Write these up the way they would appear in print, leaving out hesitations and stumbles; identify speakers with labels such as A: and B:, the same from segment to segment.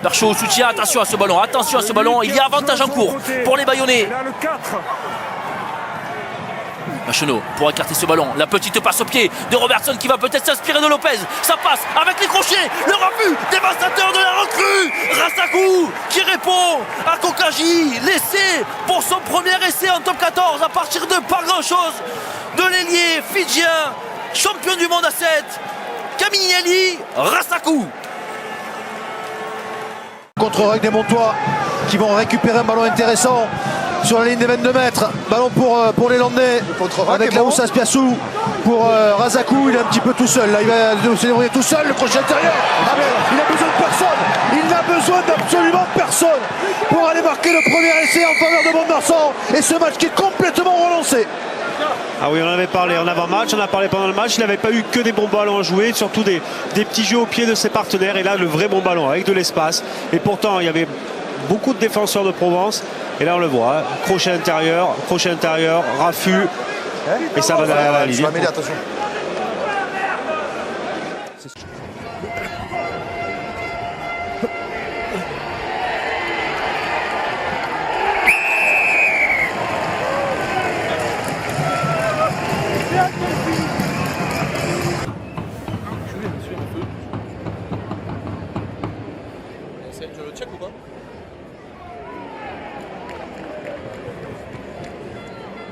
A: Perchaud au soutien, attention à ce ballon, il y a avantage en cours pour les Bayonnais. Machenot pour écarter ce ballon, la petite passe au pied de Robertson qui va peut-être s'inspirer de Lopez, ça passe avec les crochets, le refus dévastateur de la recrue, Rassakou qui répond à Kokaji, l'essai pour son premier essai en top 14 à partir de pas grand chose de l'ailier fidjien, champion du monde à 7, Kaminieli Rassakou.
B: Contre-règle des Montois qui vont récupérer un ballon intéressant sur la ligne des 22 mètres. Ballon pour les Landais avec la Oussas Piassou pour Rassakou. Il est un petit peu tout seul. Là, il va se débrouiller tout seul. Le crochet intérieur. Ah, il a besoin de personne. Il n'a besoin d'absolument personne pour aller marquer le premier essai en faveur de Mont-de-Marsan. Et ce match qui est complètement relancé.
C: Ah oui, on en avait parlé en avant-match, on en a parlé pendant le match. Il n'avait pas eu que des bons ballons à jouer, surtout des petits jeux au pied de ses partenaires. Et là, le vrai bon ballon avec de l'espace. Et pourtant, il y avait beaucoup de défenseurs de Provence. Et là, on le voit. Crochet intérieur, raffut. Et ça va derrière la ligne.
B: Attention.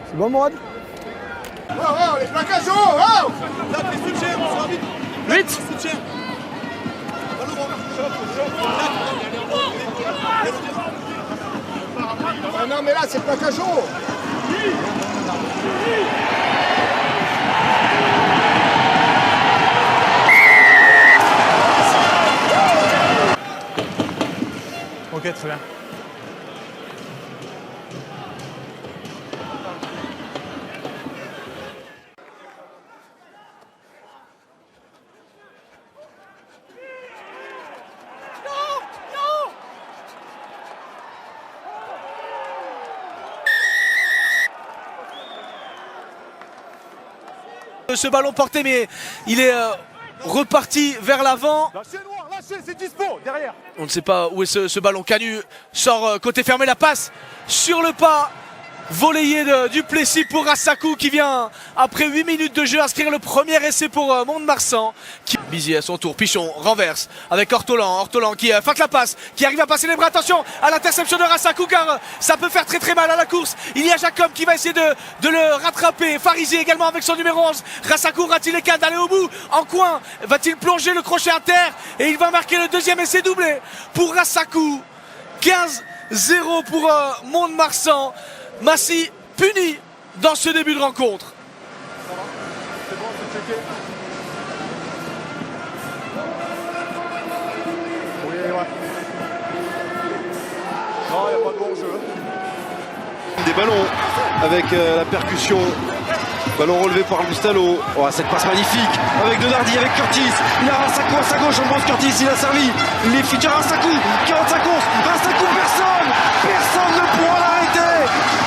D: C'est bon, Mourad?
E: Oh, les plaquages hauts, oh! Les soutiens, on vite.
A: 8.
E: Ah non, mais là, c'est plaquage haut.
D: Ok, très bien.
F: Ce ballon porté, mais il est reparti vers l'avant.
D: Lâchez Noir, lâchez, c'est dispo, derrière.
F: On ne sait pas où est ce ballon. Canu sort côté fermé, la passe sur le pas. Volleyé de Duplessis pour Rassakou qui vient, après 8 minutes de jeu, inscrire le premier essai pour Mont-de-Marsan. Bizier à son tour, Pichon renverse avec Ortolan qui feinte la passe, qui arrive à passer les bras. Attention à l'interception de Rassakou car ça peut faire très très mal à la course. Il y a Jacob qui va essayer de le rattraper. Farisi également avec son numéro 11. Rassakou aura-t-il les cas d'aller au bout? En coin, va-t-il plonger le crochet à terre? Et il va marquer le deuxième essai doublé pour Rassakou. 15-0 pour Mont-de-Marsan. Massy puni dans ce début de rencontre.
D: C'est bon, c'est checké. Oui, ouais. Non, il n'y a pas de bon jeu.
B: Des ballons avec la percussion. Ballon relevé par Gustalo. Oh, cette passe magnifique avec Donardi, avec Curtis. Il a Rassakou à sa gauche, on pense Curtis, il a servi. Il est fidèle Rassakou, 45 courses. Rassakou, personne ne pourra l'arrêter.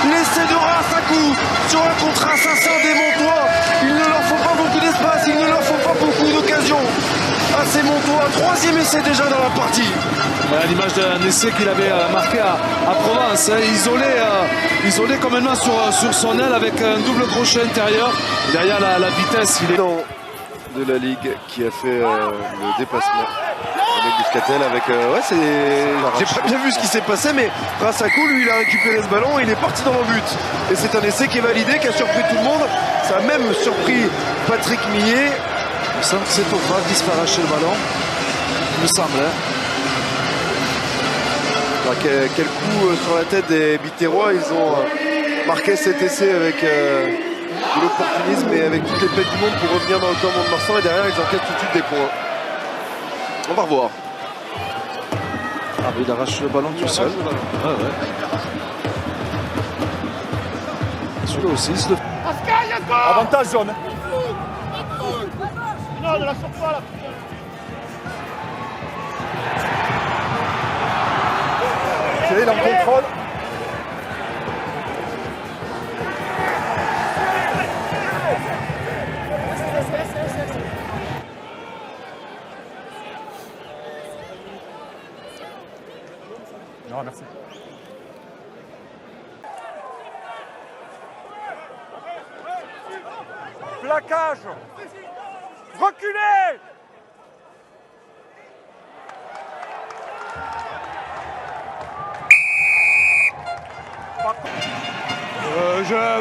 B: L'essai de Rassakou sur un contre assassin des Montois. Il ne leur faut pas beaucoup d'espace, il ne leur faut pas beaucoup d'occasions. À ces Montois, troisième essai déjà dans la partie.
G: À l'image d'un essai qu'il avait marqué à Provence, hein, isolé complètement sur son aile avec un double crochet intérieur. Derrière la vitesse, il est
B: de la Ligue qui a fait le dépassement avec Buscatel avec ouais, j'ai pas bien vu ce qui s'est passé, mais Rassakou lui il a récupéré ce ballon, il est parti dans le but et c'est un essai qui est validé, qui a surpris tout le monde. Ça a même surpris Patrick Millet.
G: Il me semble que c'est Tofra qui se fait arracher le ballon, il me semble, hein.
B: Alors, quel coup sur la tête des Biterrois. Ils ont marqué cet essai avec de l'opportunisme et avec toutes les pètes du monde pour revenir dans le camp Mont-de-Marsan, et derrière ils enquêtent tout de suite des points. On va revoir.
G: Ah, il arrache le ballon tout seul. Ouais, ouais. Celui-là aussi, c'est le...
D: Avantage jaune. Non, ne la sors pas là. Ok, il est en contrôle. Non, merci. Plaquage. Reculez.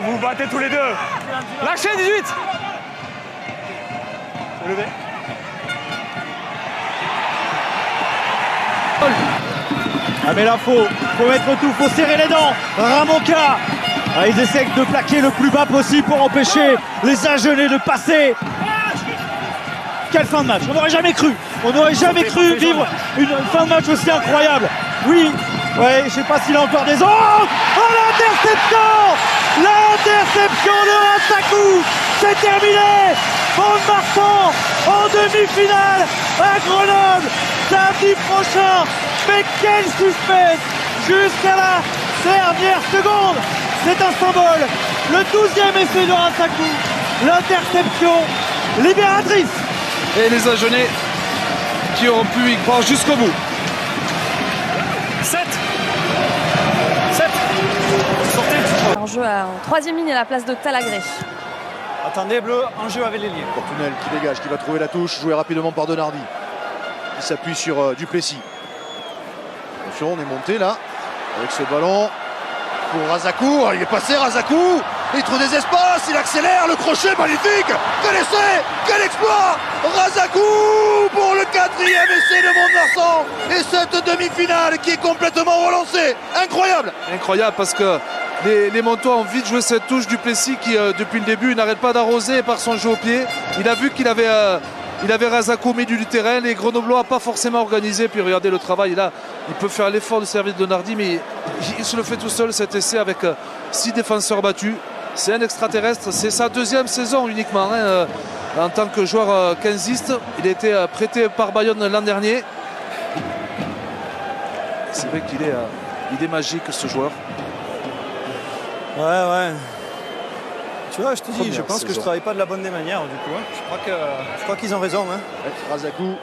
D: Vous battez tous les deux.
F: Lâchez 18.
D: Levez.
H: Ah mais là faut mettre tout, faut serrer les dents. Ramonka, ils essaient de plaquer le plus bas possible pour empêcher les Agenais de passer. Quelle fin de match, on n'aurait jamais cru vivre une fin de match aussi incroyable. Oui, ouais, je sais pas s'il a encore des... Oh l'interception de Rassakou, c'est terminé. Mont-de-Marsan en demi-finale à Grenoble samedi prochain. Mais quel suspense jusqu'à la dernière seconde. C'est un symbole. Le 12e essai de Rassakou, l'interception libératrice.
G: Et les Agenais qui auront pu y croire jusqu'au bout.
F: 7.
I: Un jeu en troisième ligne à la place de Talagré.
H: Attendez, Bleu, en jeu avec les liens.
E: Fortunel qui dégage, qui va trouver la touche, joué rapidement par Donardi. Qui s'appuie sur Duplessis. Attention, on est monté là, avec ce ballon pour Rassakou. Il est passé Rassakou, il trouve des espaces, il accélère, le crochet magnifique. Quel essai, quel exploit. Rassakou pour le 4e essai de Mont-de-Marsan. Et cette demi-finale qui est complètement relancée. Incroyable.
G: Incroyable parce que les Montois ont vite joué cette touche. Duplessis qui depuis le début n'arrête pas d'arroser par son jeu au pied. Il a vu qu'il avait Rassakou au milieu du terrain. Les Grenoblois n'ont pas forcément organisé. Puis regardez le travail là. Il peut faire l'effort de servir de Donardi, mais il se le fait tout seul cet essai avec 6 défenseurs battus. C'est un extraterrestre. C'est sa 2e saison uniquement en tant que joueur quinziste. Il a été prêté par Bayonne l'an dernier. C'est vrai qu'il est magique ce joueur.
H: Ouais. Tu vois, je te dis,
E: Première
H: je pense que je
E: saison.
H: travaille pas de la bonne des manières du coup. Je crois qu'ils ont raison.
E: Rassakou